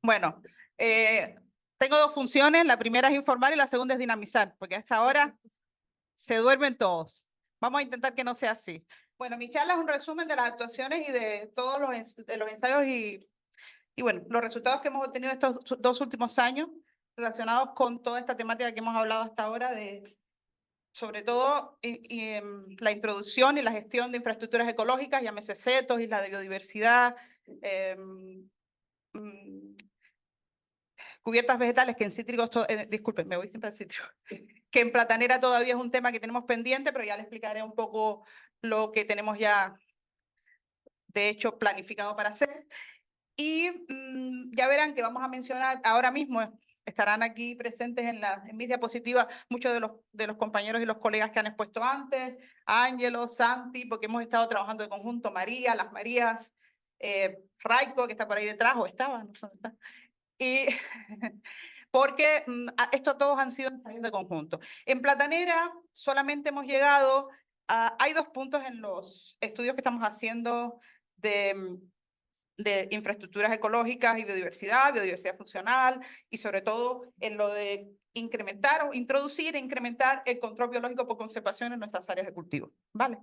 Bueno, tengo dos funciones. La primera es informar y la segunda es dinamizar, porque a esta hora se duermen todos. Vamos a intentar que no sea así. Bueno, mi charla es un resumen de las actuaciones y de todos los ensayos y bueno, los resultados que hemos obtenido estos dos últimos años relacionados con toda esta temática que hemos hablado hasta ahora de, sobre todo, la introducción y la gestión de infraestructuras ecológicas, llámese CETOS, Isla de Biodiversidad, cubiertas vegetales, que en cítricos, disculpen, me voy siempre al cítrico, que en platanera todavía es un tema que tenemos pendiente, pero ya les explicaré un poco lo que tenemos ya, de hecho, planificado para hacer. Y ya verán que vamos a mencionar ahora mismo, estarán aquí presentes en mis diapositivas muchos de los compañeros y los colegas que han expuesto antes, Ángelo, Santi, porque hemos estado trabajando de conjunto, María, las Marías, Raico, que está por ahí detrás, o estaba, no sé dónde está. Y porque estos todos han sido ensayos de conjunto. En Platanera solamente hemos llegado hay dos puntos en los estudios que estamos haciendo de infraestructuras ecológicas y biodiversidad funcional, y sobre todo en lo de incrementar o introducir e incrementar el control biológico por conservación en nuestras áreas de cultivo. ¿Vale?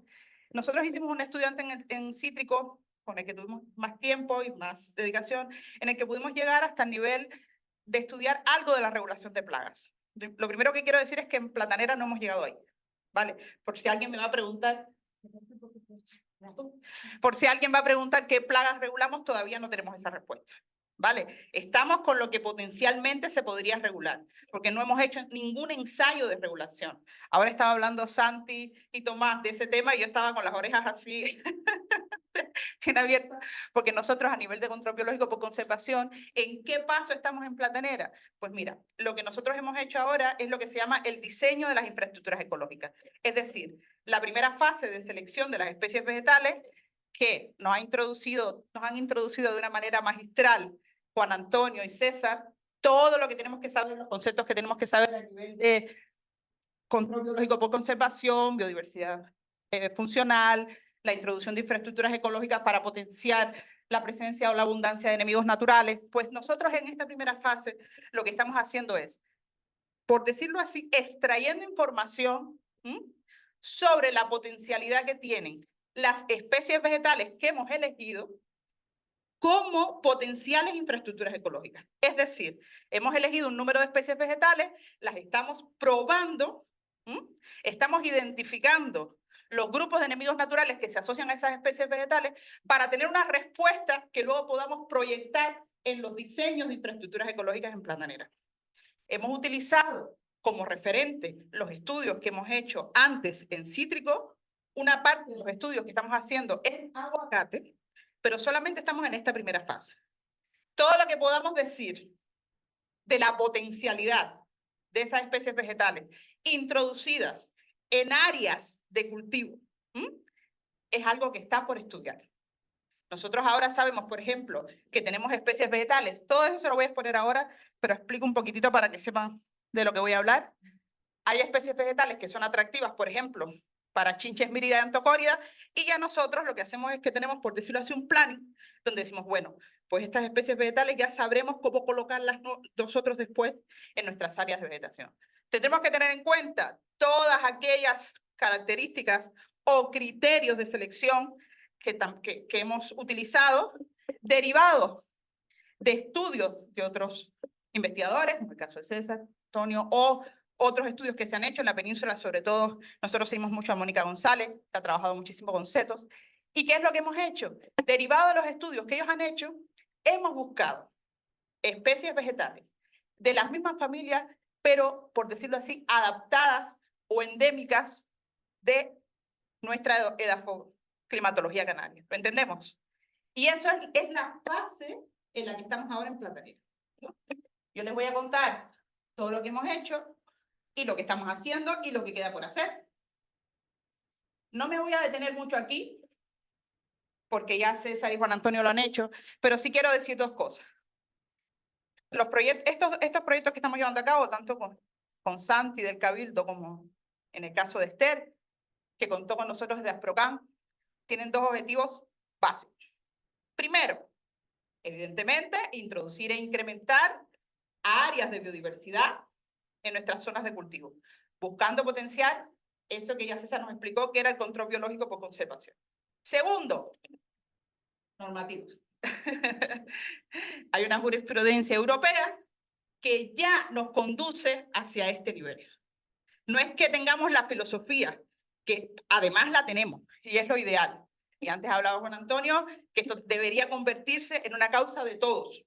Nosotros hicimos un estudiante en cítrico, con el que tuvimos más tiempo y más dedicación, en el que pudimos llegar hasta el nivel de estudiar algo de la regulación de plagas. Lo primero que quiero decir es que en Platanera no hemos llegado ahí, ¿vale? Por si alguien me va a preguntar, qué plagas regulamos, todavía no tenemos esa respuesta, ¿vale? Estamos con lo que potencialmente se podría regular, porque no hemos hecho ningún ensayo de regulación. Ahora estaba hablando Santi y Tomás de ese tema y yo estaba con las orejas así bien abierta, porque nosotros a nivel de control biológico por conservación, ¿en qué paso estamos en Platanera? Pues mira, lo que nosotros hemos hecho ahora es lo que se llama el diseño de las infraestructuras ecológicas. Es decir, la primera fase de selección de las especies vegetales que nos han introducido de una manera magistral Juan Antonio y César, todo lo que tenemos que saber, los conceptos que tenemos que saber a nivel de control biológico por conservación, biodiversidad funcional, la introducción de infraestructuras ecológicas para potenciar la presencia o la abundancia de enemigos naturales. Pues nosotros en esta primera fase lo que estamos haciendo es, por decirlo así, extrayendo información sobre la potencialidad que tienen las especies vegetales que hemos elegido como potenciales infraestructuras ecológicas. Es decir, hemos elegido un número de especies vegetales, las estamos probando, estamos identificando los grupos de enemigos naturales que se asocian a esas especies vegetales para tener una respuesta que luego podamos proyectar en los diseños de infraestructuras ecológicas en Platanera. Hemos utilizado como referente los estudios que hemos hecho antes en cítrico. Una parte de los estudios que estamos haciendo en aguacate, pero solamente estamos en esta primera fase. Todo lo que podamos decir de la potencialidad de esas especies vegetales introducidas en áreas de cultivo es algo que está por estudiar. Nosotros ahora sabemos, por ejemplo, que tenemos especies vegetales. Todo eso se lo voy a exponer ahora, pero explico un poquitito para que sepan de lo que voy a hablar. Hay especies vegetales que son atractivas, por ejemplo, para chinches mírida y antocórida, y ya nosotros lo que hacemos es que tenemos, por decirlo así, un planning, donde decimos, bueno, pues estas especies vegetales ya sabremos cómo colocarlas nosotros después en nuestras áreas de vegetación. Tendremos que tener en cuenta todas aquellas características o criterios de selección que hemos utilizado, derivados de estudios de otros investigadores, como el caso de César, Antonio, o otros estudios que se han hecho en la península, sobre todo nosotros seguimos mucho a Mónica González, que ha trabajado muchísimo con CETOS. ¿Y qué es lo que hemos hecho? Derivado de los estudios que ellos han hecho, hemos buscado especies vegetales de las mismas familias, pero, por decirlo así, adaptadas o endémicas de nuestra edafoclimatología canaria. ¿Lo entendemos? Y eso es la fase en la que estamos ahora en Platanera, ¿no? Yo les voy a contar todo lo que hemos hecho y lo que estamos haciendo y lo que queda por hacer. No me voy a detener mucho aquí, porque ya César y Juan Antonio lo han hecho, pero sí quiero decir dos cosas. Estos proyectos que estamos llevando a cabo, tanto con Santi del Cabildo como en el caso de Esther, que contó con nosotros desde Asprocan, tienen dos objetivos básicos. Primero, Evidentemente, introducir e incrementar áreas de biodiversidad en nuestras zonas de cultivo, buscando potenciar eso que ya César nos explicó, que era el control biológico por conservación. Segundo, normativa. Hay una jurisprudencia europea que ya nos conduce hacia este nivel. No es que tengamos la filosofía, que además la tenemos, y es lo ideal. Y antes hablaba con Antonio, que esto debería convertirse en una causa de todos,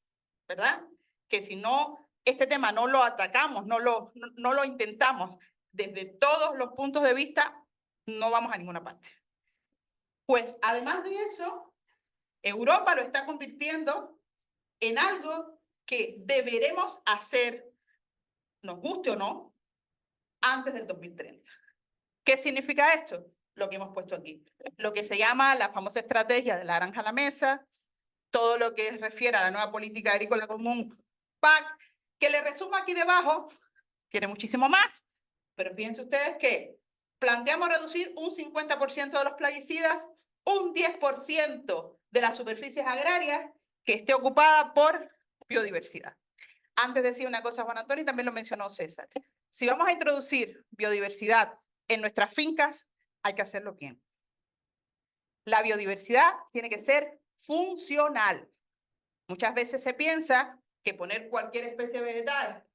¿verdad? Que si no, este tema no lo atacamos, no lo intentamos desde todos los puntos de vista, no vamos a ninguna parte. Pues además de eso, Europa lo está convirtiendo en algo que deberemos hacer, nos guste o no, antes del 2030. ¿Qué significa esto? Lo que hemos puesto aquí. Lo que se llama la famosa estrategia de la granja a la mesa, todo lo que refiere a la nueva política agrícola común, PAC, que le resumo aquí debajo, tiene muchísimo más, pero fíjense ustedes que planteamos reducir un 50% de los plaguicidas, un 10% de las superficies agrarias que esté ocupada por biodiversidad. Antes decía una cosa Juan Antonio y también lo mencionó César. Si vamos a introducir biodiversidad en nuestras fincas, hay que hacerlo bien. La biodiversidad tiene que ser funcional. Muchas veces se piensa que poner cualquier especie vegetal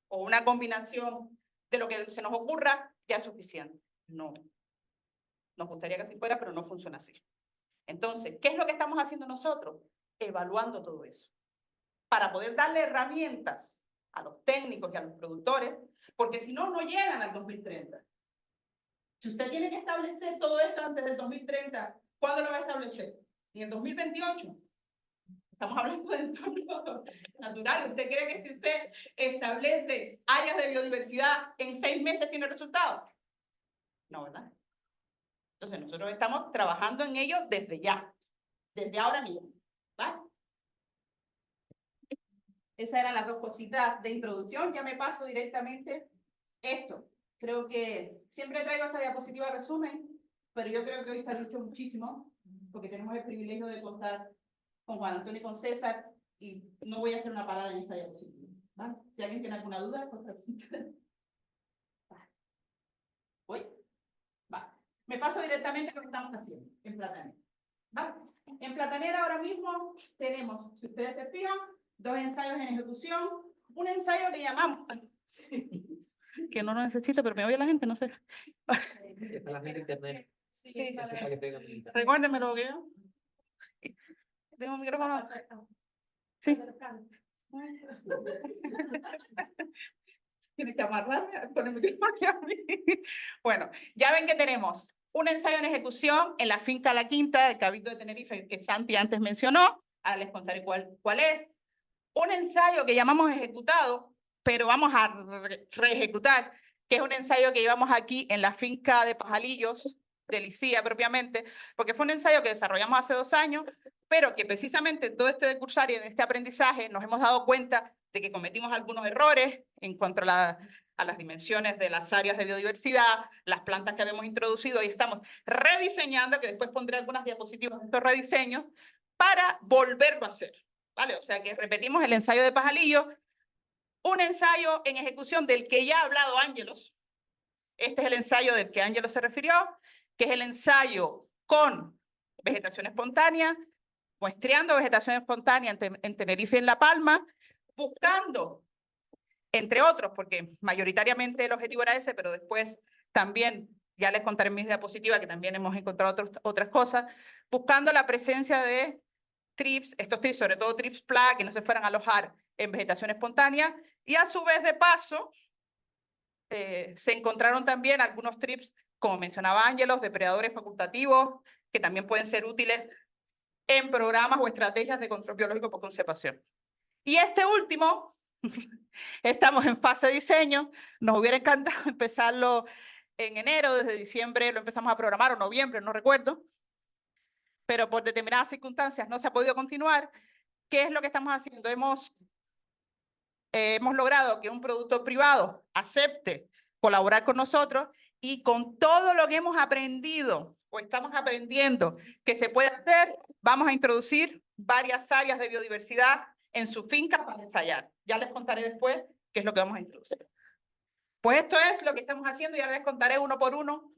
o una combinación de lo que se nos ocurra ya es suficiente. No. Nos gustaría que así fuera, pero no funciona así. Entonces, ¿qué es lo que estamos haciendo nosotros? Evaluando todo eso. Para poder darle herramientas a los técnicos y a los productores, porque si no, no llegan al 2030. Si usted tiene que establecer todo esto antes del 2030, ¿cuándo lo va a establecer? ¿En el 2028? Estamos hablando de entorno natural. ¿Usted cree que si usted establece áreas de biodiversidad en 6 meses tiene resultados? No, ¿verdad? Entonces nosotros estamos trabajando en ello desde ya, desde ahora mismo. ¿Vale? Esas eran las dos cositas de introducción. Ya me paso directamente esto. Creo que siempre traigo esta diapositiva resumen, pero yo creo que hoy se ha dicho muchísimo, porque tenemos el privilegio de contar con Juan Antonio y con César, y no voy a hacer una parada en esta diapositiva. ¿Vale? Si alguien tiene alguna duda, pues voy. Vale. Me paso directamente a lo que estamos haciendo en Platanera. ¿Vale? En Platanera ahora mismo tenemos, si ustedes se fijan, 2 ensayos en ejecución, un ensayo que llamamos, que no lo necesito, pero me oye la gente, no sé. Está la gente internet. Sí, Recuérdenme lo que yo. Tengo un micrófono. Sí. Tienes que amarrarme con el micrófono a mí. Bueno, ya ven que tenemos un ensayo en ejecución en la finca La Quinta del Cabildo de Tenerife, que Santi antes mencionó. Ahora les contaré cuál es. Un ensayo que llamamos ejecutado, pero vamos a reejecutar, que es un ensayo que llevamos aquí en la finca de Pajalillos, de Licía propiamente, porque fue un ensayo que desarrollamos hace 2 años, pero que precisamente en todo este decursario y en este aprendizaje nos hemos dado cuenta de que cometimos algunos errores en cuanto a las dimensiones de las áreas de biodiversidad, las plantas que habíamos introducido, y estamos rediseñando, que después pondré algunas diapositivas de estos rediseños, para volverlo a hacer. ¿Vale? O sea que repetimos el ensayo de Pajalillo, un ensayo en ejecución del que ya ha hablado Ángelos. Este es el ensayo del que Ángelos se refirió, que es el ensayo con vegetación espontánea, muestreando vegetación espontánea en Tenerife y en La Palma, buscando, entre otros, porque mayoritariamente el objetivo era ese, pero después también, ya les contaré en mis diapositivas, que también hemos encontrado otras cosas, buscando la presencia de trips, estos trips, sobre todo trips plaga, que no se fueran a alojar en vegetación espontánea, y a su vez de paso se encontraron también algunos trips, como mencionaba Ángelos, depredadores facultativos, que también pueden ser útiles en programas o estrategias de control biológico por conservación. Y este último, estamos en fase de diseño, nos hubiera encantado empezarlo en enero, desde diciembre lo empezamos a programar, o noviembre, no recuerdo, pero por determinadas circunstancias no se ha podido continuar. ¿Qué es lo que estamos haciendo? Hemos logrado que un productor privado acepte colaborar con nosotros, y con todo lo que hemos aprendido o estamos aprendiendo que se puede hacer, vamos a introducir varias áreas de biodiversidad en su finca para ensayar. Ya les contaré después qué es lo que vamos a introducir. Pues esto es lo que estamos haciendo y ahora les contaré uno por uno.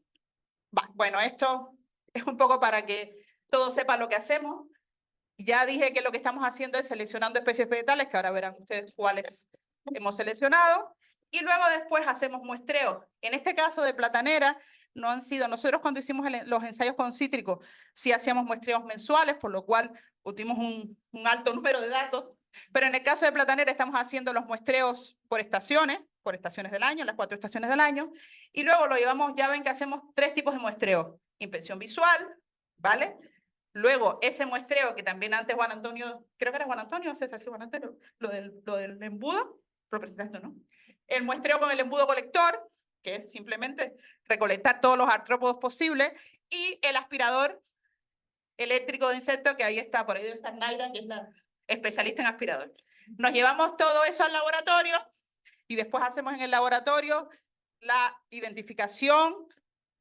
Bueno, esto es un poco para que todos sepan lo que hacemos. Ya dije que lo que estamos haciendo es seleccionando especies vegetales, que ahora verán ustedes cuáles hemos seleccionado. Y luego después hacemos muestreos. En este caso de platanera, no han sido, nosotros cuando hicimos los ensayos con cítricos, sí hacíamos muestreos mensuales, por lo cual tuvimos un alto número de datos. Pero en el caso de platanera estamos haciendo los muestreos por estaciones del año, las 4 estaciones del año. Y luego lo llevamos, ya ven que hacemos 3 tipos de muestreo. Inspección visual, ¿vale? Luego, ese muestreo que también antes Juan Antonio, creo que era Juan Antonio, César, Juan Antonio, lo del embudo, lo presentaste, ¿no? El muestreo con el embudo colector, que es simplemente recolectar todos los artrópodos posibles, y el aspirador eléctrico de insectos, que ahí está, por ahí debe estar Naira, que es la especialista en aspirador. Nos llevamos todo eso al laboratorio y después hacemos en el laboratorio la identificación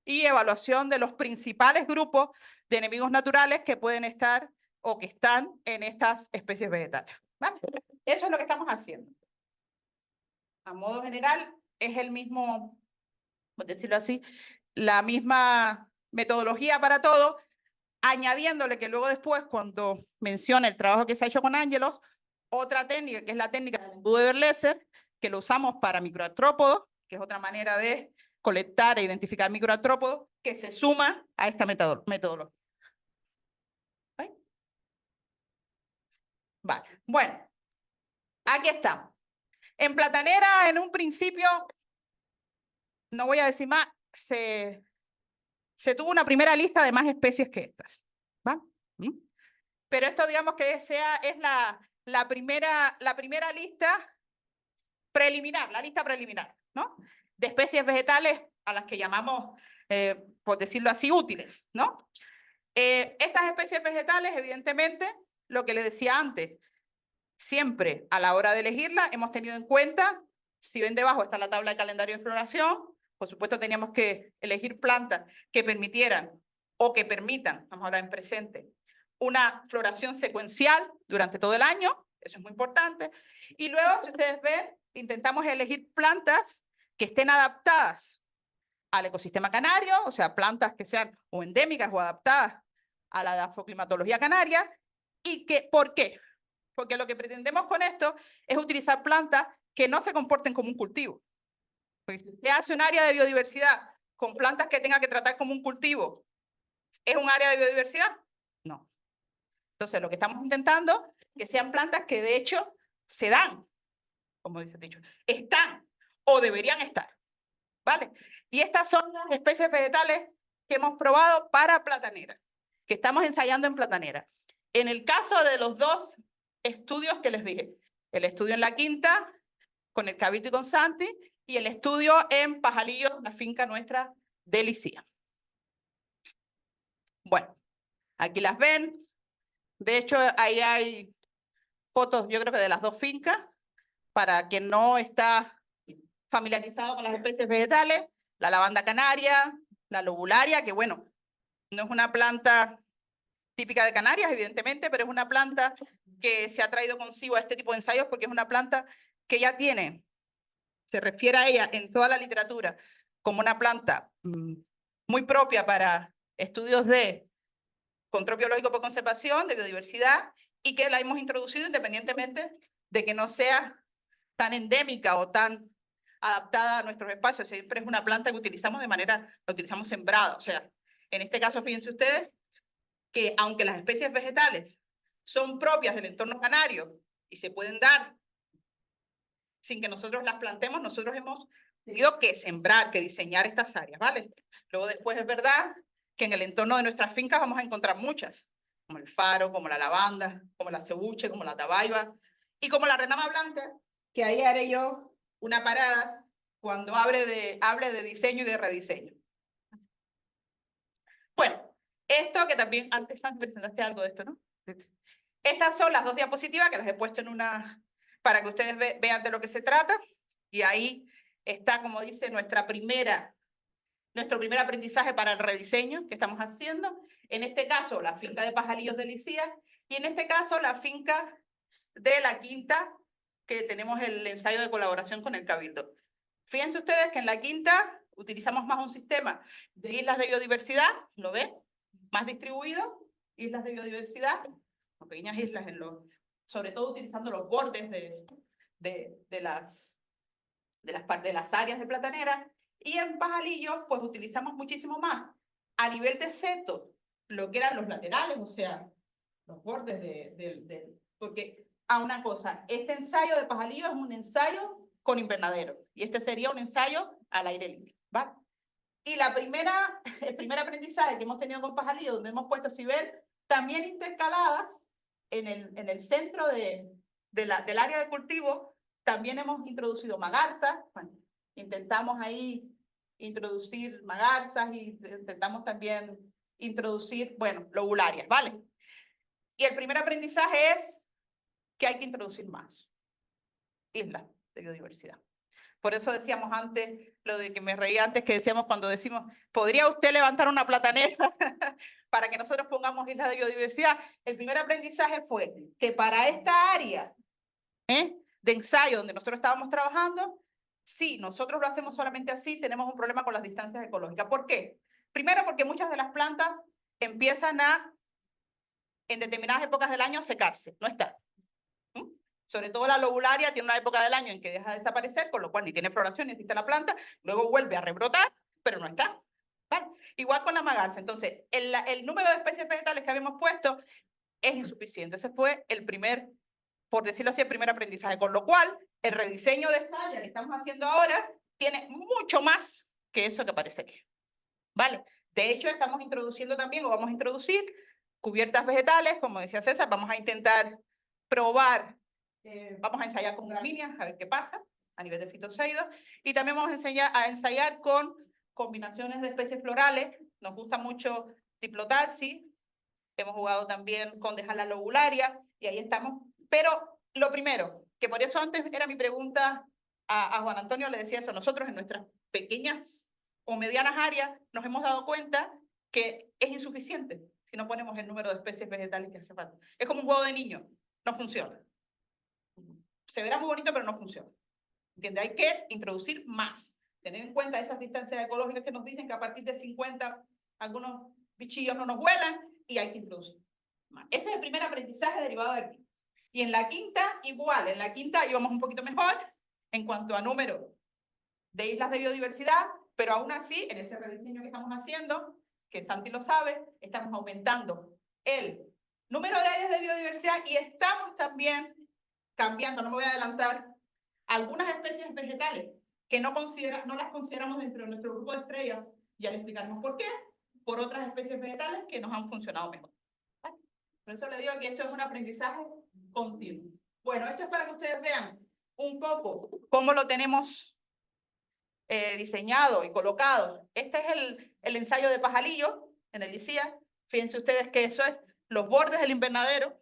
y evaluación de los principales grupos de enemigos naturales que pueden estar o que están en estas especies vegetales. ¿Vale? Eso es lo que estamos haciendo. A modo general, es el mismo, por decirlo así, la misma metodología para todo, añadiéndole que luego después, cuando menciona el trabajo que se ha hecho con Ángelos, otra técnica, que es la técnica del embudo de Berleser, que lo usamos para microartrópodos, que es otra manera de colectar e identificar microartrópodos, que se suma a esta metodología. ¿Vale? Vale. Bueno, aquí está. En platanera, en un principio, no voy a decir más, se tuvo una primera lista de más especies que estas. ¿Va? Pero esto, digamos que es la primera lista preliminar, la lista preliminar, ¿no? De especies vegetales a las que llamamos, por decirlo así, útiles, ¿no? Estas especies vegetales, evidentemente, lo que les decía antes, siempre a la hora de elegirlas hemos tenido en cuenta, si ven debajo está la tabla de calendario de floración, por supuesto teníamos que elegir plantas que permitieran o que permitan, vamos a hablar en presente, una floración secuencial durante todo el año, eso es muy importante. Y luego, si ustedes ven, intentamos elegir plantas que estén adaptadas al ecosistema canario, o sea, plantas que sean o endémicas o adaptadas a la dafoclimatología canaria. ¿Y que, por qué? Porque lo que pretendemos con esto es utilizar plantas que no se comporten como un cultivo. Porque si usted hace un área de biodiversidad con plantas que tenga que tratar como un cultivo, ¿es un área de biodiversidad? No. Entonces, lo que estamos intentando es que sean plantas que de hecho se dan, como dice el dicho, están o deberían estar, ¿vale? Y estas son las especies vegetales que hemos probado para platanera, que estamos ensayando en platanera. En el caso de los 2 estudios que les dije, el estudio en La Quinta, con el Cabrito y con Santi, y el estudio en Pajalillo, la finca nuestra de Licía. Bueno, aquí las ven. De hecho, ahí hay fotos, yo creo que de las 2 fincas, para quien no está familiarizado con las especies vegetales, la lavanda canaria, la lobularia, que bueno, no es una planta típica de Canarias, evidentemente, pero es una planta que se ha traído consigo a este tipo de ensayos porque es una planta que ya tiene, se refiere a ella en toda la literatura como una planta muy propia para estudios de control biológico por conservación, de biodiversidad, y que la hemos introducido independientemente de que no sea tan endémica o tan adaptada a nuestros espacios. Siempre es una planta que utilizamos la utilizamos sembrada. O sea, en este caso, fíjense ustedes que aunque las especies vegetales son propias del entorno canario y se pueden dar sin que nosotros las plantemos, nosotros hemos tenido que sembrar, que diseñar estas áreas, ¿vale? Luego después es verdad que en el entorno de nuestras fincas vamos a encontrar muchas, como el faro, como la lavanda, como la cebuche, como la tabaiba y como la renama blanca, que ahí haré yo una parada cuando hable de diseño y de rediseño. Bueno, esto que también antes presentaste algo de esto, ¿no? Estas son las 2 diapositivas que las he puesto en una para que ustedes vean de lo que se trata. Y ahí está, como dice, nuestra primera nuestro primer aprendizaje para el rediseño que estamos haciendo. En este caso, la finca de Pajalillos de Licía, y en este caso, la finca de La Quinta, que tenemos el ensayo de colaboración con el Cabildo. Fíjense ustedes que en La Quinta utilizamos más un sistema de islas de biodiversidad, ¿lo ven? Más distribuido, islas de biodiversidad, pequeñas islas, sobre todo utilizando los bordes de las áreas de platanera, y en Pajalillos pues utilizamos muchísimo más a nivel de seto lo que eran los laterales, o sea, los bordes porque a una cosa, este ensayo de Pajalillos es un ensayo con invernadero y este sería un ensayo al aire libre, ¿vale? Y el primer aprendizaje que hemos tenido con Pajalillos, donde hemos puesto, si ven, también intercaladas en el centro del área de cultivo, también hemos introducido magarzas. Bueno, intentamos ahí introducir magarzas y intentamos también introducir, bueno, lobularias, ¿vale? Y el primer aprendizaje es que hay que introducir más islas de biodiversidad. Por eso decíamos antes, lo de que me reía antes, que decíamos cuando decimos, ¿podría usted levantar una platanera para que nosotros pongamos islas de biodiversidad? El primer aprendizaje fue que para esta área de ensayo donde nosotros estábamos trabajando, si nosotros lo hacemos solamente así, tenemos un problema con las distancias ecológicas. ¿Por qué? Primero porque muchas de las plantas empiezan en determinadas épocas del año, a secarse, no está. Sobre todo la lobularia tiene una época del año en que deja de desaparecer, con lo cual ni tiene floración ni existe la planta, luego vuelve a rebrotar, pero no está. ¿Vale? Igual con la magarza. Entonces, el número de especies vegetales que habíamos puesto es insuficiente. Ese fue el primer, por decirlo así, el primer aprendizaje. Con lo cual, el rediseño de esta área que estamos haciendo ahora tiene mucho más que eso que aparece aquí. ¿Vale? De hecho, estamos introduciendo también, o vamos a introducir, cubiertas vegetales, como decía César, vamos a intentar probar. Vamos a ensayar con gramíneas, a ver qué pasa a nivel de fitoseidos. Y también vamos a ensayar con combinaciones de especies florales. Nos gusta mucho Diplotaxis. Hemos jugado también con dejar la lobularia. Y ahí estamos. Pero lo primero, que por eso antes era mi pregunta a Juan Antonio, le decía eso. Nosotros en nuestras pequeñas o medianas áreas nos hemos dado cuenta que es insuficiente si no ponemos el número de especies vegetales que hace falta. Es como un juego de niños. No funciona. Se verá muy bonito, pero no funciona. ¿Entiendes? Hay que introducir más. Tener en cuenta esas distancias ecológicas que nos dicen que a partir de 50 algunos bichillos no nos vuelan y hay que introducir más. Ese es el primer aprendizaje derivado de aquí. Y en La Quinta, igual. En La Quinta íbamos un poquito mejor en cuanto a número de islas de biodiversidad, pero aún así, en este rediseño que estamos haciendo, que Santi lo sabe, estamos aumentando el número de áreas de biodiversidad y estamos también cambiando, no me voy a adelantar, algunas especies vegetales que no las consideramos dentro de nuestro grupo de estrellas, ya le explicaremos por qué, por otras especies vegetales que nos han funcionado mejor. ¿Vale? Por eso le digo que esto es un aprendizaje continuo. Bueno, esto es para que ustedes vean un poco cómo lo tenemos diseñado y colocado. Este es el ensayo de Pajalillo en el Licía. Fíjense ustedes que eso es los bordes del invernadero.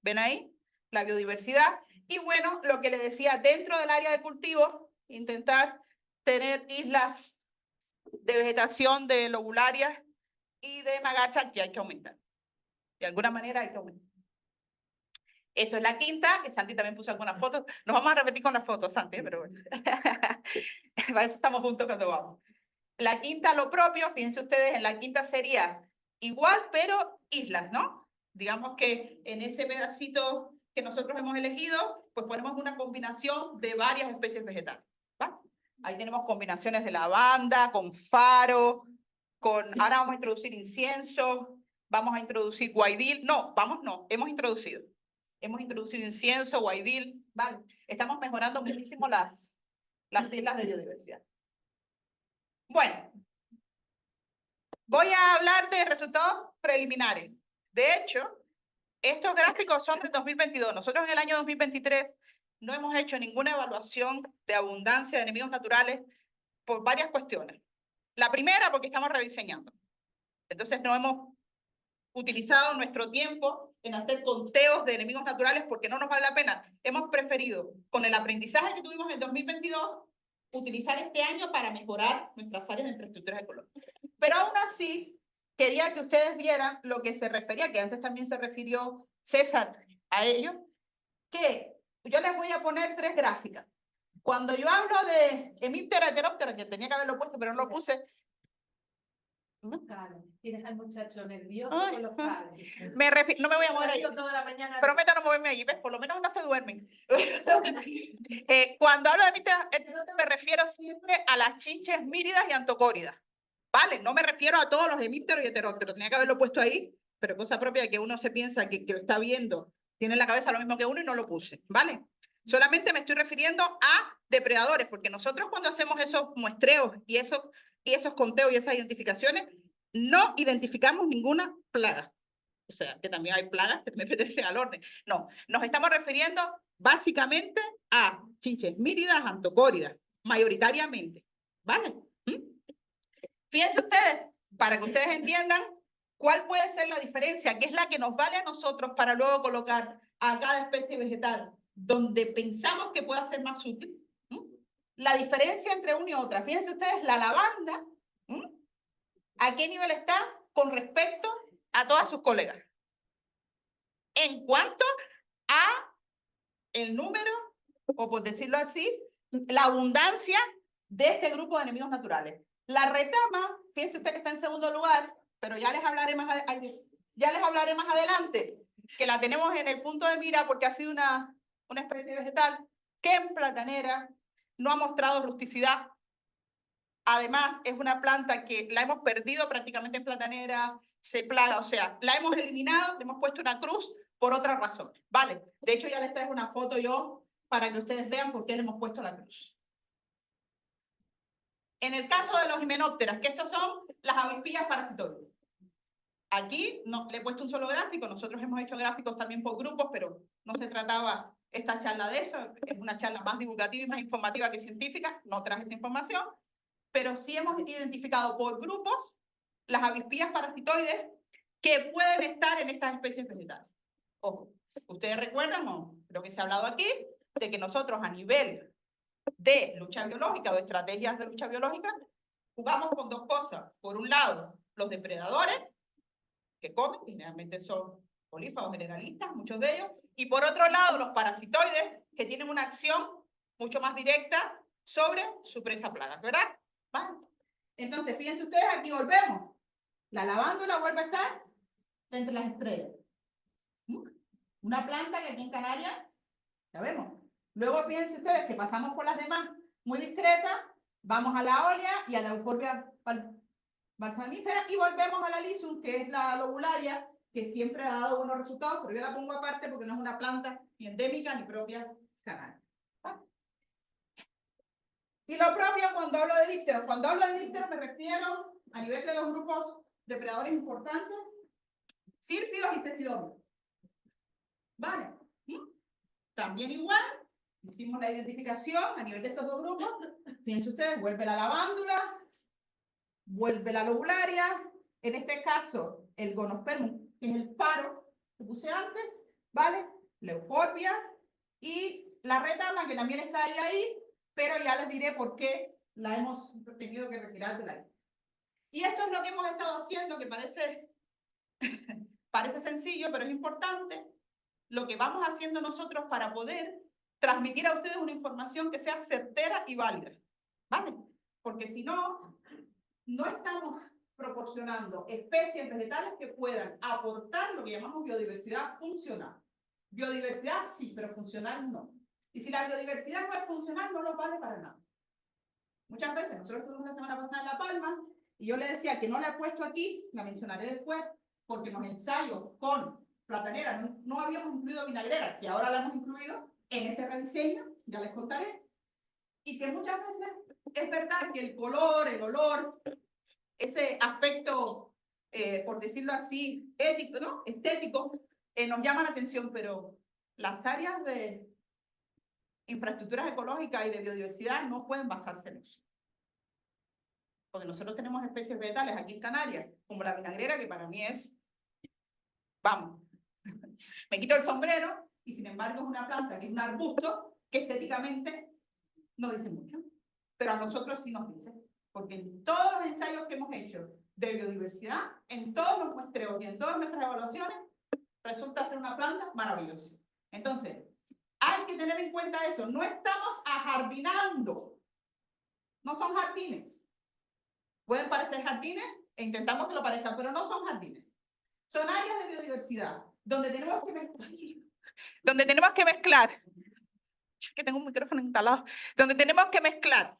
¿Ven ahí? La biodiversidad. Y bueno, lo que le decía, dentro del área de cultivo, intentar tener islas de vegetación de lobularias y de magacha que hay que aumentar. De alguna manera hay que aumentar. Esto es La Quinta, que Santi también puso algunas fotos. Nos vamos a repetir con las fotos, Santi, pero bueno. Para eso estamos juntos cuando vamos. La Quinta, lo propio, fíjense ustedes, en La Quinta sería igual, pero islas, ¿no? Digamos que en ese pedacito que nosotros hemos elegido, pues ponemos una combinación de varias especies vegetales. ¿Va? Ahí tenemos combinaciones de lavanda, con faro, ahora vamos a introducir incienso, vamos a introducir guaidil. No, hemos introducido. Hemos introducido incienso, guaidil, ¿vale? Estamos mejorando muchísimo las islas de biodiversidad. Bueno, voy a hablar de resultados preliminares. De hecho, estos gráficos son del 2022. Nosotros en el año 2023 no hemos hecho ninguna evaluación de abundancia de enemigos naturales por varias cuestiones. La primera, porque estamos rediseñando. Entonces no hemos utilizado nuestro tiempo en hacer conteos de enemigos naturales porque no nos vale la pena. Hemos preferido, con el aprendizaje que tuvimos en 2022, utilizar este año para mejorar nuestras áreas de infraestructuras ecológicas. Pero aún así, quería que ustedes vieran lo que se refería, que antes también se refirió César a ello, que yo les voy a poner 3 gráficas. Cuando yo hablo de Hemiptera heteróptera, que tenía que haberlo puesto, pero no lo puse. Tienes al muchacho nervioso Ay, con los cables. no me voy a mover ahí. Toda la mañana. Prometo no moverme allí, ¿ves? Por lo menos no se duermen. Cuando hablo de Hemiptera heteróptera, me refiero siempre a las chinches míridas y antocóridas. ¿Vale? No me refiero a todos los hemípteros y heterópteros. Tenía que haberlo puesto ahí, pero cosa propia de que uno se piensa que lo está viendo, tiene en la cabeza lo mismo que uno y no lo puse. ¿Vale? Solamente me estoy refiriendo a depredadores, porque nosotros cuando hacemos esos muestreos y esos conteos y esas identificaciones, no identificamos ninguna plaga. O sea, que también hay plagas que me pertenecen al orden. No, nos estamos refiriendo básicamente a chinches míridas, antocóridas, mayoritariamente. ¿Vale? Fíjense ustedes, para que ustedes entiendan cuál puede ser la diferencia, que es la que nos vale a nosotros para luego colocar a cada especie vegetal donde pensamos que pueda ser más útil. La diferencia entre una y otra. Fíjense ustedes, la lavanda, ¿a qué nivel está con respecto a todas sus colegas? En cuanto a el número, o por decirlo así, la abundancia de este grupo de enemigos naturales. La retama, fíjense usted que está en segundo lugar, pero ya les hablaré más adelante, que la tenemos en el punto de mira porque ha sido una especie vegetal que en platanera no ha mostrado rusticidad. Además, es una planta que la hemos perdido prácticamente en platanera, se plaga, o sea, la hemos eliminado, le hemos puesto una cruz por otra razón. Vale, de hecho ya les traigo una foto yo para que ustedes vean por qué le hemos puesto la cruz. En el caso de los himenópteras, que estos son las avispillas parasitoides. Aquí no, le he puesto un solo gráfico, nosotros hemos hecho gráficos también por grupos, pero no se trataba esta charla de eso, es una charla más divulgativa y más informativa que científica, no traje esa información, pero sí hemos identificado por grupos las avispillas parasitoides que pueden estar en estas especies vegetales. Ojo, ustedes recuerdan, ¿no? Lo que se ha hablado aquí, de que nosotros a nivel de lucha biológica o estrategias de lucha biológica, jugamos con 2 cosas. Por un lado, los depredadores, que comen, generalmente son polífagos generalistas, muchos de ellos, y por otro lado, los parasitoides, que tienen una acción mucho más directa sobre su presa plaga, ¿verdad? ¿Vale? Entonces, fíjense ustedes, aquí volvemos. La lavándula vuelve a estar entre las estrellas. Una planta que aquí en Canarias, ya vemos. Luego fíjense ustedes que pasamos por las demás muy discretas, vamos a la olea y a la Euphorbia balsamífera y volvemos a la Lisum, que es la lobularia, que siempre ha dado buenos resultados, pero yo la pongo aparte porque no es una planta ni endémica ni propia canaria. ¿Vale? Y lo propio cuando hablo de dípteros. Cuando hablo de dípteros me refiero a nivel de 2 grupos depredadores importantes, sírfidos y cecidómidos. ¿Vale? También igual, hicimos la identificación a nivel de estos 2 grupos. Fíjense ustedes, vuelve la lavándula, vuelve la lobularia, en este caso el gonospermum, que es el faro que puse antes, ¿vale? La Euphorbia y la retama, que también está ahí, pero ya les diré por qué la hemos tenido que retirar de la lista. Y esto es lo que hemos estado haciendo, que parece sencillo, pero es importante, lo que vamos haciendo nosotros para poder transmitir a ustedes una información que sea certera y válida, ¿vale? Porque si no, no estamos proporcionando especies vegetales que puedan aportar lo que llamamos biodiversidad funcional. Biodiversidad sí, pero funcional no. Y si la biodiversidad no es funcional, no nos vale para nada. Muchas veces, nosotros estuvimos la semana pasada en La Palma, y yo le decía que no la he puesto aquí, la mencionaré después, porque en los ensayos con platanera no habíamos incluido vinagrera, y ahora la hemos incluido en ese rediseño, ya les contaré, y que muchas veces es verdad que el color, el olor, ese aspecto, por decirlo así, ético, ¿no? Estético, nos llama la atención, pero las áreas de infraestructuras ecológicas y de biodiversidad no pueden basarse en eso. Porque nosotros tenemos especies vegetales aquí en Canarias, como la vinagrera, que para mí es, vamos, me quito el sombrero, y sin embargo es una planta que es un arbusto que estéticamente no dice mucho. pero a nosotros sí nos dice, porque en todos los ensayos que hemos hecho de biodiversidad, en todos los muestreos y en todas nuestras evaluaciones, resulta ser una planta maravillosa. Entonces, hay que tener en cuenta eso. No estamos ajardinando. No son jardines. Pueden parecer jardines e intentamos que lo parezcan, pero no son jardines. Son áreas de biodiversidad donde tenemos que mezclar. Donde tenemos que mezclar. Que tengo un micrófono instalado. Donde tenemos que mezclar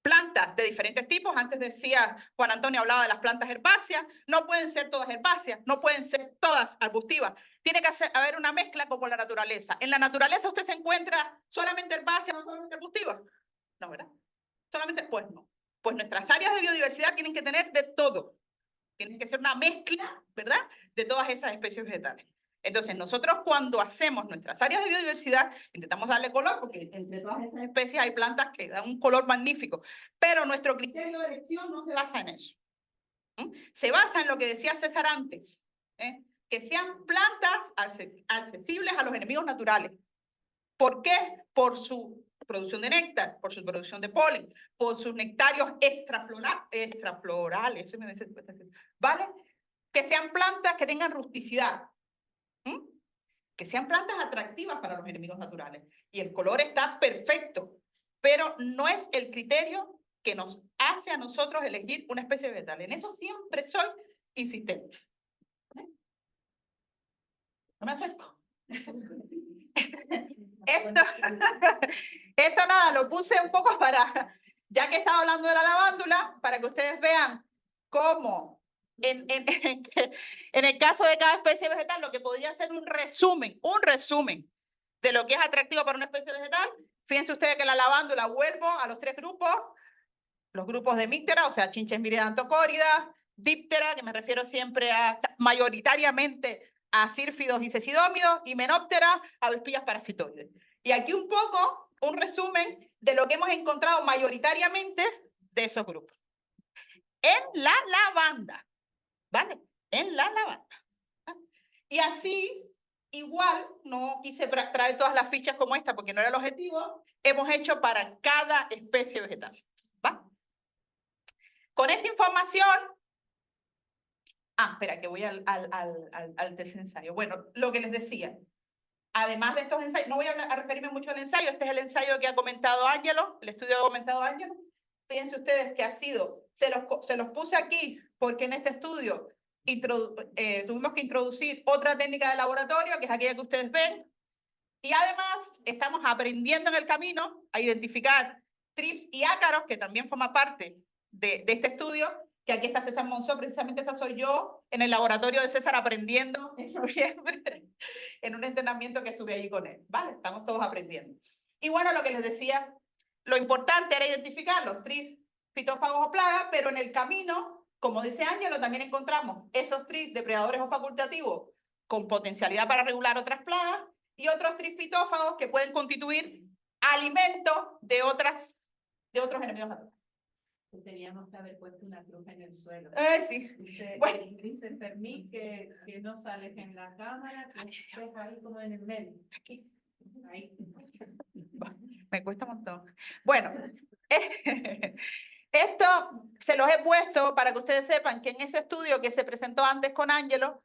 plantas de diferentes tipos. Antes decía Juan Antonio, hablaba de las plantas herbáceas. No pueden ser todas herbáceas, no pueden ser todas arbustivas. Tiene que haber una mezcla como la naturaleza. En la naturaleza usted se encuentra solamente herbáceas o solamente arbustivas. No, ¿verdad? Solamente, pues no. Pues nuestras áreas de biodiversidad tienen que tener de todo. Tienen que ser una mezcla, ¿verdad?, de todas esas especies vegetales. Entonces, nosotros cuando hacemos nuestras áreas de biodiversidad, intentamos darle color, porque entre todas esas especies hay plantas que dan un color magnífico, pero nuestro criterio de elección no se basa en eso. Se basa en lo que decía César antes, que sean plantas accesibles a los enemigos naturales. ¿Por qué? Por su producción de néctar, por su producción de polen, por sus nectarios extraflorales, ¿vale? Que sean plantas que tengan rusticidad, que sean plantas atractivas para los enemigos naturales. Y el color está perfecto, pero no es el criterio que nos hace a nosotros elegir una especie vegetal. En eso siempre soy insistente. No me acerco. Esto nada, lo puse un poco para, ya que estaba hablando de la lavándula, para que ustedes vean cómo en el caso de cada especie vegetal, lo que podría ser un resumen de lo que es atractivo para una especie vegetal. Fíjense ustedes que la lavándula, vuelvo a los tres grupos, los grupos de Míctera, o sea, Chinches antocórida, Díptera, que me refiero siempre a, mayoritariamente, a sírfidos y cecidómidos, y Menóptera, avispillas parasitoides. Y aquí un poco, un resumen de lo que hemos encontrado mayoritariamente de esos grupos. En la lavanda, ¿vale? En la lavanda. Y así, igual, no quise traer todas las fichas como esta porque no era el objetivo, hemos hecho para cada especie vegetal, ¿va? Con esta información, espera, que voy al tercer ensayo. Bueno, lo que les decía, además de estos ensayos, no voy a referirme mucho al ensayo, este es el ensayo que ha comentado Ángelo, el estudio que ha comentado Ángelo. Fíjense ustedes que ha sido, se los puse aquí porque en este estudio tuvimos que introducir otra técnica de laboratorio, que es aquella que ustedes ven, y además estamos aprendiendo en el camino a identificar trips y ácaros, que también forma parte de este estudio, que aquí está César Monzó, precisamente esta soy yo, en el laboratorio de César aprendiendo en noviembre, en un entrenamiento que estuve allí con él, ¿vale? Estamos todos aprendiendo. Y bueno, lo que les decía, lo importante era identificar los trips, fitófagos o plagas, pero en el camino, como dice Ángelo, también encontramos esos trips depredadores o facultativos con potencialidad para regular otras plagas y otros trips fitófagos que pueden constituir alimentos de otros enemigos naturales. Teníamos que haber puesto una cruz en el suelo. Sí. Dice, Bueno. dice Fermín que no sales en la cámara, que estés ahí como en el medio. Aquí. Ahí. Me cuesta un montón. Bueno, esto se los he puesto para que ustedes sepan que en ese estudio que se presentó antes con Ángelo,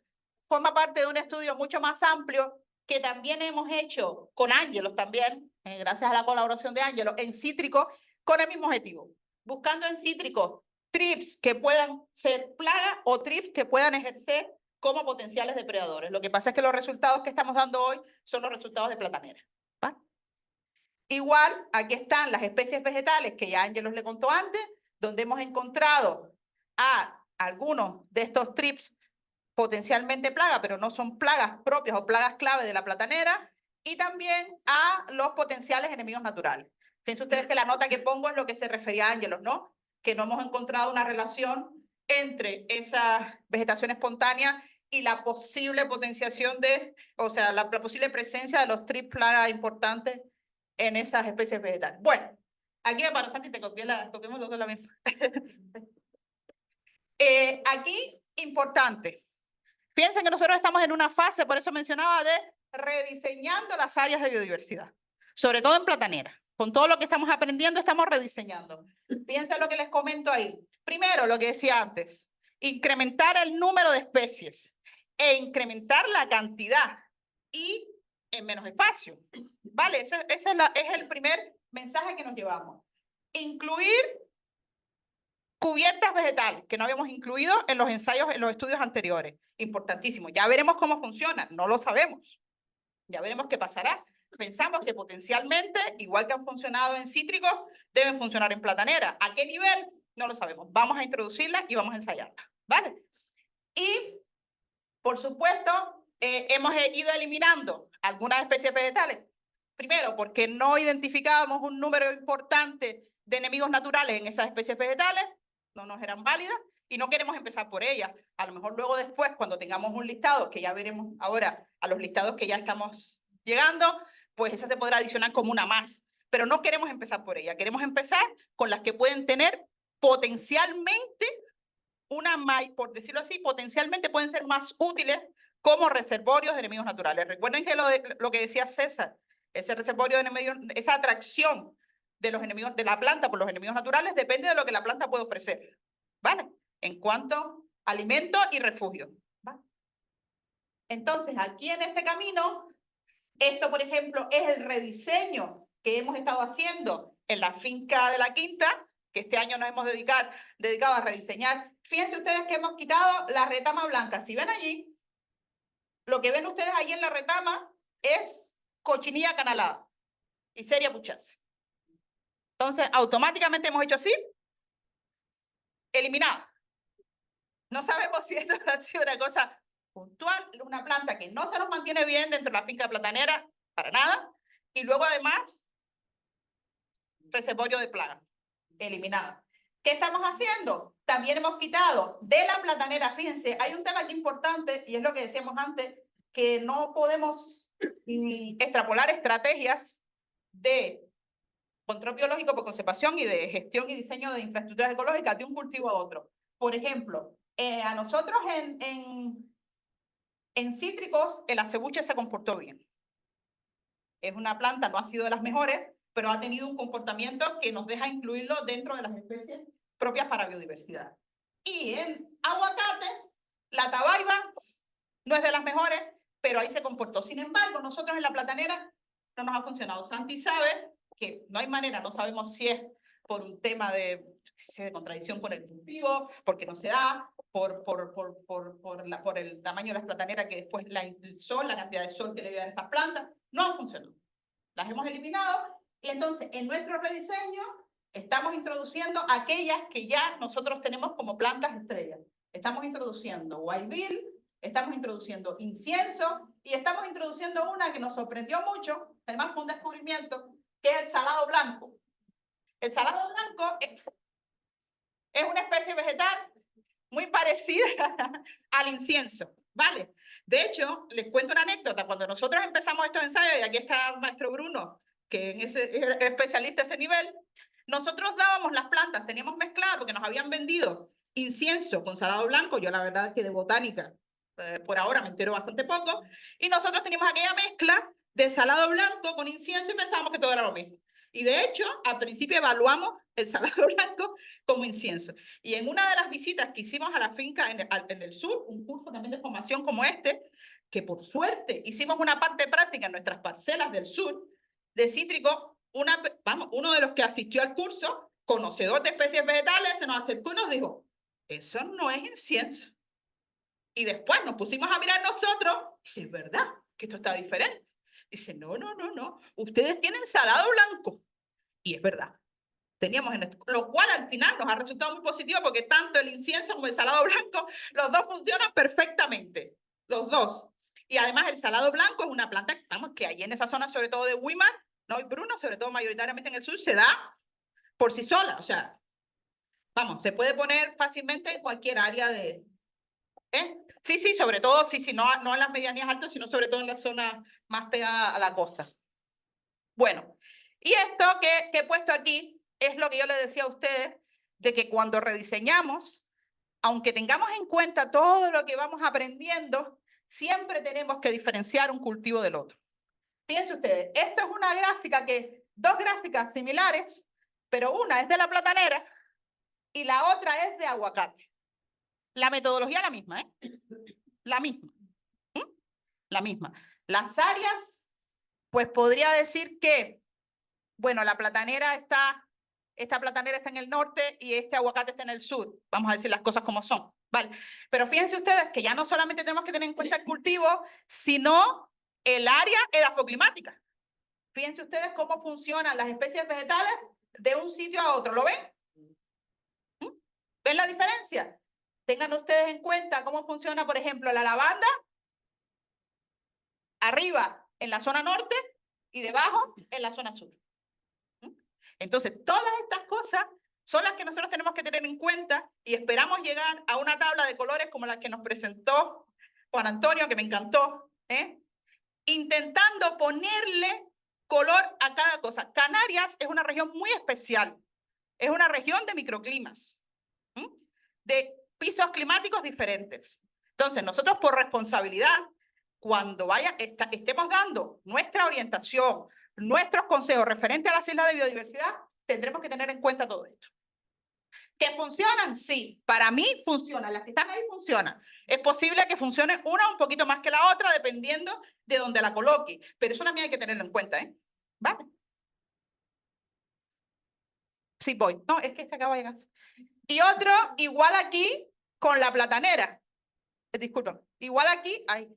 forma parte de un estudio mucho más amplio que también hemos hecho con Ángelo también, gracias a la colaboración de Ángelo, en cítricos, con el mismo objetivo. Buscando en cítricos trips que puedan ser plagas o trips que puedan ejercer como potenciales depredadores. Lo que pasa es que los resultados que estamos dando hoy son los resultados de platanera. ¿Va? Igual, aquí están las especies vegetales que ya Ángelos le contó antes, donde hemos encontrado a algunos de estos trips potencialmente plagas, pero no son plagas propias o plagas clave de la platanera, y también a los potenciales enemigos naturales. Fíjense ustedes que la nota que pongo es lo que se refería a Ángelos, ¿no? Que no hemos encontrado una relación entre esa vegetación espontánea y la posible potenciación o sea, la posible presencia de los trips plagas importantes en esas especies vegetales. Bueno, aquí me paro, Santi, te copiamos los dos la misma. Aquí, importante. Fíjense que nosotros estamos en una fase, por eso mencionaba, de rediseñando las áreas de biodiversidad, sobre todo en platanera. Con todo lo que estamos aprendiendo, estamos rediseñando. Piensa lo que les comento ahí. Primero, lo que decía antes, incrementar el número de especies e incrementar la cantidad y en menos espacio. ¿Vale? Ese es el primer mensaje que nos llevamos. Incluir cubiertas vegetales, que no habíamos incluido en los ensayos, en los estudios anteriores. Importantísimo. Ya veremos cómo funciona. No lo sabemos. Ya veremos qué pasará. Pensamos que potencialmente, igual que han funcionado en cítricos, deben funcionar en platanera. ¿A qué nivel? No lo sabemos. Vamos a introducirlas y vamos a ensayarlas. ¿Vale? Y, por supuesto, hemos ido eliminando algunas especies vegetales. Primero, porque no identificábamos un número importante de enemigos naturales en esas especies vegetales, no nos eran válidas, y no queremos empezar por ellas. A lo mejor luego después, cuando tengamos un listado, que ya veremos ahora a los listados que ya estamos llegando, pues esa se podrá adicionar como una más. Pero no queremos empezar por ella, queremos empezar con las que pueden tener potencialmente por decirlo así, potencialmente pueden ser más útiles como reservorios de enemigos naturales. Recuerden que lo que decía César, ese reservorio de enemigos, esa atracción de los enemigos de la planta por los enemigos naturales depende de lo que la planta puede ofrecer, ¿vale? En cuanto a alimento y refugio, ¿vale? Entonces, aquí en este camino, esto, por ejemplo, es el rediseño que hemos estado haciendo en la finca de la Quinta, que este año nos hemos dedicado a rediseñar. Fíjense ustedes que hemos quitado la retama blanca. Si ven allí, lo que ven ustedes allí en la retama es cochinilla canalada y seria puchaza. Entonces, automáticamente hemos hecho así, eliminado. No sabemos si esto ha sido una cosa puntual, una planta que no se nos mantiene bien dentro de la finca platanera, para nada, y luego además, reservorio de plaga, eliminado. ¿Qué estamos haciendo? También hemos quitado de la platanera, fíjense, hay un tema aquí importante, y es lo que decíamos antes, que no podemos extrapolar estrategias de control biológico por conservación y de gestión y diseño de infraestructuras ecológicas de un cultivo a otro. Por ejemplo, a nosotros en cítricos el acebuche se comportó bien. Es una planta, no ha sido de las mejores, pero ha tenido un comportamiento que nos deja incluirlo dentro de las especies propias para biodiversidad. Y en aguacate, la tabaiba no es de las mejores, pero ahí se comportó. Sin embargo, nosotros en la platanera no nos ha funcionado. Santi sabe que no hay manera, no sabemos si es por un tema de contradicción con el cultivo, porque no se da, por el tamaño de las plataneras que después el sol, la cantidad de sol que le dan a esas plantas, no funcionó. Las hemos eliminado y entonces en nuestro rediseño estamos introduciendo aquellas que ya nosotros tenemos como plantas estrellas. Estamos introduciendo white bill, estamos introduciendo incienso y estamos introduciendo una que nos sorprendió mucho, además fue un descubrimiento, que es el salado blanco. El salado blanco es una especie vegetal muy parecida al incienso, ¿vale? De hecho, les cuento una anécdota. Cuando nosotros empezamos estos ensayos, y aquí está el maestro Bruno, que es especialista a ese nivel, nosotros dábamos las plantas, teníamos mezcladas porque nos habían vendido incienso con salado blanco. Yo la verdad es que de botánica, por ahora me entero bastante poco, y nosotros teníamos aquella mezcla de salado blanco con incienso y pensábamos que todo era lo mismo. Y de hecho, al principio evaluamos el salado blanco como incienso. Y en una de las visitas que hicimos a la finca en el sur, un curso también de formación como este, que por suerte hicimos una parte práctica en nuestras parcelas del sur de cítrico, uno de los que asistió al curso, conocedor de especies vegetales, se nos acercó y nos dijo, eso no es incienso. Y después nos pusimos a mirar nosotros, y dice, es verdad que esto está diferente. Dice, no, ustedes tienen salado blanco. Y es verdad. Teníamos lo cual al final nos ha resultado muy positivo porque tanto el incienso como el salado blanco, los dos funcionan perfectamente, los dos. Y además el salado blanco es una planta que allí en esa zona, sobre todo de Weimar, no y Bruno, sobre todo mayoritariamente en el sur, se da por sí sola. O sea, vamos, se puede poner fácilmente en cualquier área de... Sí, sobre todo, sí, no en las medianías altas, sino sobre todo en la zona más pegada a la costa. Bueno, y esto que he puesto aquí es lo que yo les decía a ustedes, de que cuando rediseñamos, aunque tengamos en cuenta todo lo que vamos aprendiendo, siempre tenemos que diferenciar un cultivo del otro. Fíjense ustedes, esto es una gráfica que dos gráficas similares, pero una es de la platanera y la otra es de aguacate. La metodología es la misma, ¿eh? La misma. La misma. Las áreas, pues podría decir que, bueno, esta platanera está en el norte y este aguacate está en el sur. Vamos a decir las cosas como son, ¿vale? Pero fíjense ustedes que ya no solamente tenemos que tener en cuenta el cultivo, sino el área edafoclimática. Fíjense ustedes cómo funcionan las especies vegetales de un sitio a otro. ¿Lo ven? ¿Ven la diferencia? Tengan ustedes en cuenta cómo funciona, por ejemplo, la lavanda arriba en la zona norte y debajo en la zona sur. Entonces, todas estas cosas son las que nosotros tenemos que tener en cuenta y esperamos llegar a una tabla de colores como la que nos presentó Juan Antonio, que me encantó, intentando ponerle color a cada cosa. Canarias es una región muy especial, es una región de microclimas, de pisos climáticos diferentes. Entonces, nosotros por responsabilidad, cuando estemos dando nuestra orientación, nuestros consejos referentes a las islas de biodiversidad, tendremos que tener en cuenta todo esto. ¿Que funcionan? Sí, para mí funcionan, las que están ahí funcionan. Es posible que funcione una un poquito más que la otra, dependiendo de dónde la coloque, pero eso también hay que tenerlo en cuenta, ¿eh? ¿Vale? Sí, voy. No, es que se acaba de llegar. Y otro, igual aquí, con la platanera. Disculpen, igual aquí, ahí.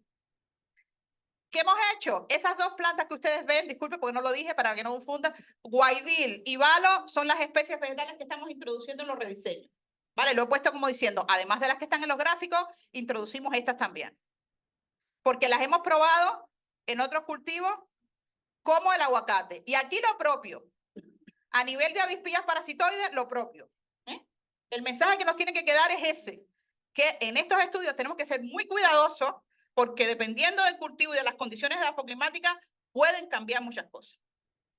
¿Qué hemos hecho? Esas dos plantas que ustedes ven, disculpen porque no lo dije para que no confundan, guaidil y balo son las especies vegetales que estamos introduciendo en los rediseños. Vale, lo he puesto como diciendo, además de las que están en los gráficos, introducimos estas también. Porque las hemos probado en otros cultivos como el aguacate. Y aquí lo propio, a nivel de avispillas parasitoides, lo propio. El mensaje que nos tiene que quedar es ese, que en estos estudios tenemos que ser muy cuidadosos porque dependiendo del cultivo y de las condiciones edafoclimáticas pueden cambiar muchas cosas.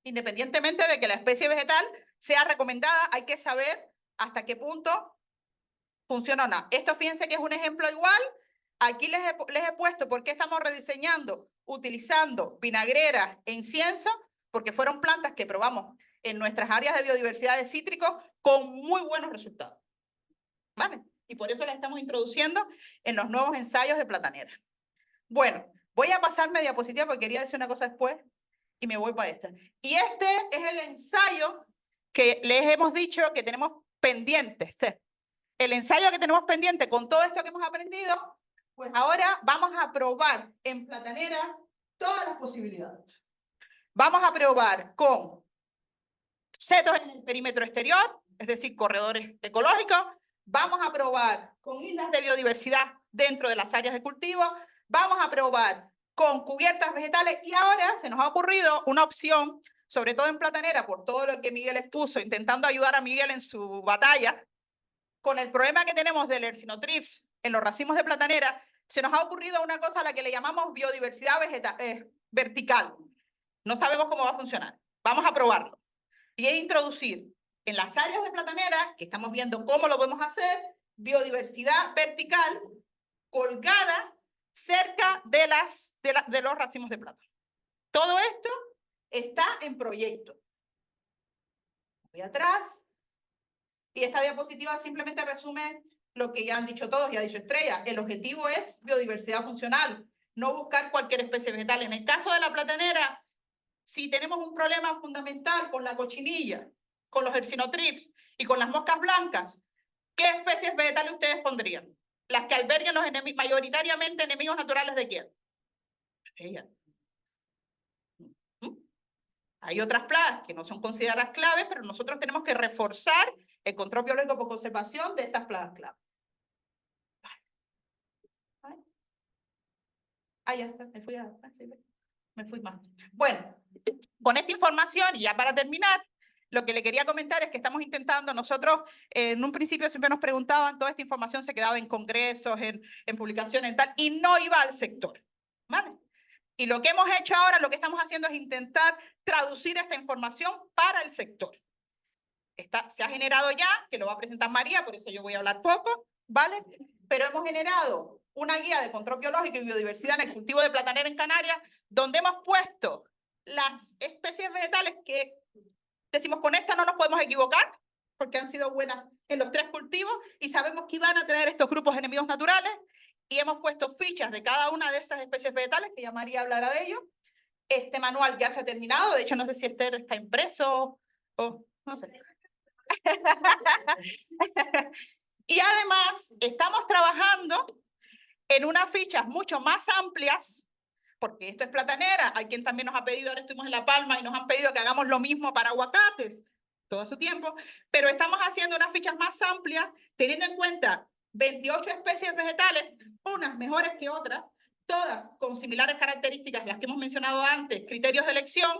Independientemente de que la especie vegetal sea recomendada, hay que saber hasta qué punto funciona o no. Esto fíjense que es un ejemplo igual. Aquí les he puesto por qué estamos rediseñando, utilizando vinagreras e incienso, porque fueron plantas que probamos en nuestras áreas de biodiversidad de cítricos con muy buenos resultados. ¿Vale? Y por eso las estamos introduciendo en los nuevos ensayos de platanera. Bueno, voy a pasarme diapositiva porque quería decir una cosa después y me voy para esta. Y este es el ensayo que les hemos dicho que tenemos pendiente. El ensayo que tenemos pendiente con todo esto que hemos aprendido, pues ahora vamos a probar en platanera todas las posibilidades. Vamos a probar con setos en el perímetro exterior, es decir, corredores ecológicos. Vamos a probar con islas de biodiversidad dentro de las áreas de cultivo. Vamos a probar con cubiertas vegetales y ahora se nos ha ocurrido una opción, sobre todo en platanera, por todo lo que Miguel expuso, intentando ayudar a Miguel en su batalla, con el problema que tenemos del Erythrothrips en los racimos de platanera, se nos ha ocurrido una cosa a la que le llamamos biodiversidad vertical. No sabemos cómo va a funcionar. Vamos a probarlo. Y es introducir en las áreas de platanera, que estamos viendo cómo lo podemos hacer, biodiversidad vertical colgada cerca de los racimos de plátano. Todo esto está en proyecto. Voy atrás. Y esta diapositiva simplemente resume lo que ya han dicho todos, ya ha dicho Estrella. El objetivo es biodiversidad funcional, no buscar cualquier especie vegetal. En el caso de la platanera, si tenemos un problema fundamental con la cochinilla, con los Erythrothrips y con las moscas blancas, ¿qué especies vegetales ustedes pondrían? Las que alberguen los mayoritariamente enemigos naturales ¿de quién? Ellas. Hay otras plagas que no son consideradas claves, pero nosotros tenemos que reforzar el control biológico por conservación de estas plagas clave. Ya está, me fui más. Bueno, con esta información, y ya para terminar, lo que le quería comentar es que estamos intentando, nosotros en un principio siempre nos preguntaban, toda esta información se quedaba en congresos, en publicaciones, en tal, y no iba al sector, ¿vale? Y lo que hemos hecho ahora, lo que estamos haciendo es intentar traducir esta información para el sector. Se ha generado ya, que lo va a presentar María, por eso yo voy a hablar poco, ¿vale? Pero hemos generado una guía de control biológico y biodiversidad en el cultivo de platanera en Canarias, donde hemos puesto las especies vegetales que decimos, con esta no nos podemos equivocar, porque han sido buenas en los 3 cultivos, y sabemos que iban a tener estos grupos enemigos naturales, y hemos puesto fichas de cada una de esas especies vegetales, que ya María hablará de ello. Este manual ya se ha terminado, de hecho no sé si este está impreso, o no sé. Y además, estamos trabajando en unas fichas mucho más amplias, porque esto es platanera, hay quien también nos ha pedido, ahora estuvimos en La Palma y nos han pedido que hagamos lo mismo para aguacates, todo su tiempo, pero estamos haciendo unas fichas más amplias, teniendo en cuenta 28 especies vegetales, unas mejores que otras, todas con similares características, las que hemos mencionado antes, criterios de elección,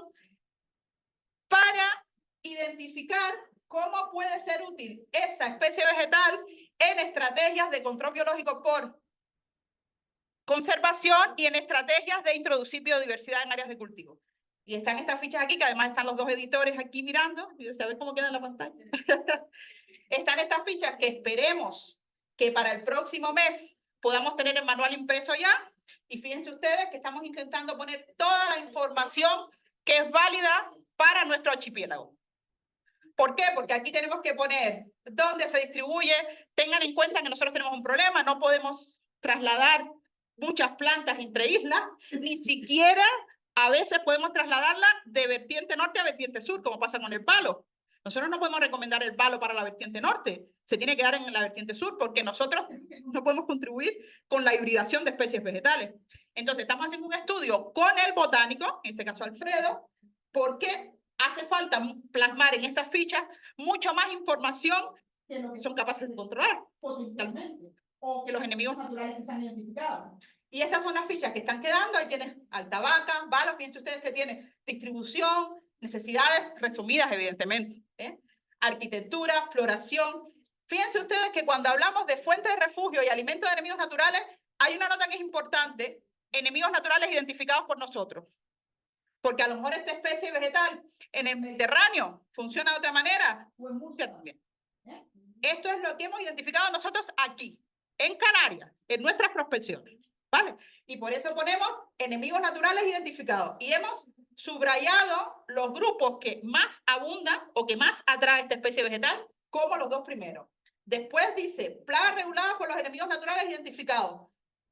para identificar cómo puede ser útil esa especie vegetal en estrategias de control biológico por conservación y en estrategias de introducir biodiversidad en áreas de cultivo. Y están estas fichas aquí, que además están los 2 editores aquí mirando. ¿Sabes cómo queda en la pantalla? Están estas fichas que esperemos que para el próximo mes podamos tener el manual impreso ya. Y fíjense ustedes que estamos intentando poner toda la información que es válida para nuestro archipiélago. ¿Por qué? Porque aquí tenemos que poner dónde se distribuye. Tengan en cuenta que nosotros tenemos un problema, no podemos trasladar muchas plantas entre islas, ni siquiera a veces podemos trasladarla de vertiente norte a vertiente sur, como pasa con el palo. Nosotros no podemos recomendar el palo para la vertiente norte, se tiene que dar en la vertiente sur, porque nosotros no podemos contribuir con la hibridación de especies vegetales. Entonces, estamos haciendo un estudio con el botánico, en este caso Alfredo, porque hace falta plasmar en estas fichas mucho más información que lo que son capaces de controlar potencialmente, o que los enemigos naturales que se han identificado. Y estas son las fichas que están quedando. Ahí tienes altabaca, balos, fíjense ustedes que tiene distribución, necesidades resumidas, evidentemente, arquitectura, floración. Fíjense ustedes que cuando hablamos de fuentes de refugio y alimentos de enemigos naturales, hay una nota que es importante, enemigos naturales identificados por nosotros. Porque a lo mejor esta especie vegetal en el Mediterráneo funciona de otra manera, o en Murcia también. Esto es lo que hemos identificado nosotros aquí, en Canarias, en nuestras prospecciones, ¿vale? Y por eso ponemos enemigos naturales identificados. Y hemos subrayado los grupos que más abundan o que más atrae esta especie vegetal, como los 2 primeros. Después dice, plagas reguladas por los enemigos naturales identificados,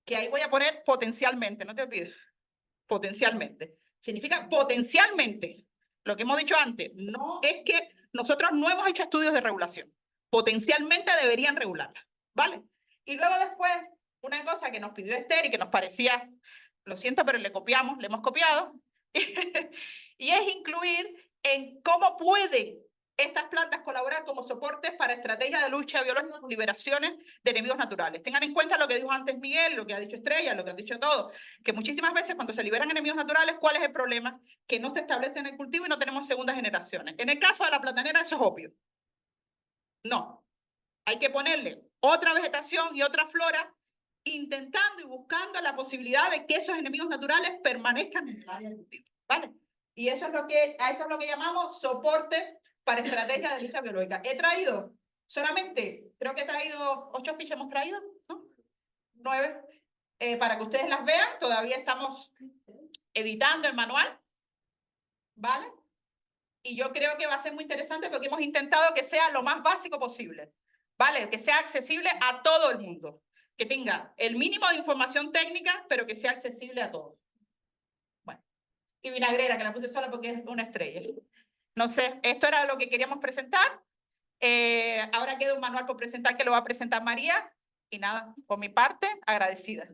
que ahí voy a poner potencialmente, no te olvides, potencialmente. Significa potencialmente. Lo que hemos dicho antes, no es que nosotros no hemos hecho estudios de regulación. Potencialmente deberían regularla, ¿vale? Y luego después, una cosa que nos pidió Esther y que nos parecía, lo siento, pero le copiamos, le hemos copiado, y es incluir en cómo pueden estas plantas colaborar como soportes para estrategias de lucha biológica con liberaciones de enemigos naturales. Tengan en cuenta lo que dijo antes Miguel, lo que ha dicho Estrella, lo que han dicho todos, que muchísimas veces cuando se liberan enemigos naturales, ¿cuál es el problema? Que no se establece en el cultivo y no tenemos segundas generaciones. En el caso de la platanera eso es obvio. No, hay que ponerle otra vegetación y otra flora, intentando y buscando la posibilidad de que esos enemigos naturales permanezcan en el área del cultivo, ¿vale? Y eso es a eso es lo que llamamos soporte para estrategias de lucha biológica. He traído solamente, creo que he traído 8 fichas, hemos traído, ¿no? 9, para que ustedes las vean. Todavía estamos editando el manual, ¿vale? Y yo creo que va a ser muy interesante porque hemos intentado que sea lo más básico posible, ¿vale? Que sea accesible a todo el mundo, que tenga el mínimo de información técnica, pero que sea accesible a todos. Bueno, y vinagrera, que la puse sola porque es una estrella. No sé, esto era lo que queríamos presentar. Ahora queda un manual por presentar que lo va a presentar María. Y nada, por mi parte, agradecida.